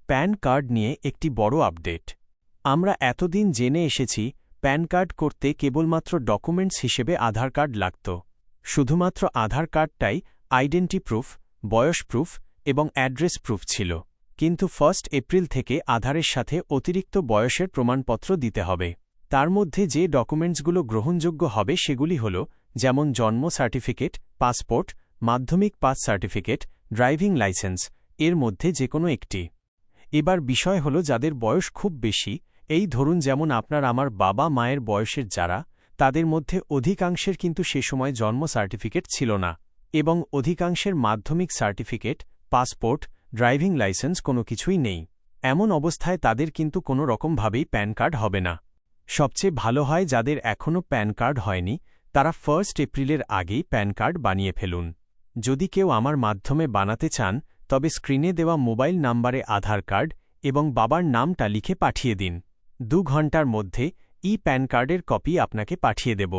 Pan card নিয়ে একটি বড় আপডেট। আমরা এতদিন জেনে এসেছি প্যান কার্ড করতে কেবলমাত্র ডকুমেন্টস হিসেবে আধার কার্ড লাগত। শুধুমাত্র আধার কার্ডটাই আইডেন্টি প্রুফ, বয়স প্রুফ এবং অ্যাড্রেস প্রুফ ছিল। কিন্তু 1 এপ্রিল থেকে আধারের সাথে অতিরিক্ত বয়সের প্রমাণপত্র দিতে হবে। তার মধ্যে যে ডকুমেন্টসগুলো গ্রহণযোগ্য হবে সেগুলি হল যেমন জন্ম সার্টিফিকেট, পাসপোর্ট, মাধ্যমিক পাস সার্টিফিকেট, ড্রাইভিং লাইসেন্স, এর মধ্যে যে কোনো একটি। এবার বিষয় হল যাদের বয়স খুব বেশি, এই ধরুন যেমন আপনার আমার বাবা মায়ের বয়সের যারা, তাদের মধ্যে অধিকাংশের কিন্তু সে সময় জন্ম সার্টিফিকেট ছিল না এবং অধিকাংশের মাধ্যমিক সার্টিফিকেট, পাসপোর্ট, ড্রাইভিং লাইসেন্স কোনো কিছুই নেই। এমন অবস্থায় তাদের কিন্তু কোনো রকমভাবেই প্যান কার্ড হবে না। সবচেয়ে ভালো হয় যাদের এখনও প্যান কার্ড হয়নি তারা 1 এপ্রিলের আগেই প্যান কার্ড বানিয়ে ফেলুন। যদি কেউ আমার মাধ্যমে বানাতে চান তবে স্ক্রিনে দেওয়া মোবাইল নম্বরে আধার কার্ড এবং বাবার নামটা লিখে পাঠিয়ে দিন। 2 ঘন্টার মধ্যে প্যান কার্ডের কপি আপনাকে পাঠিয়ে দেব।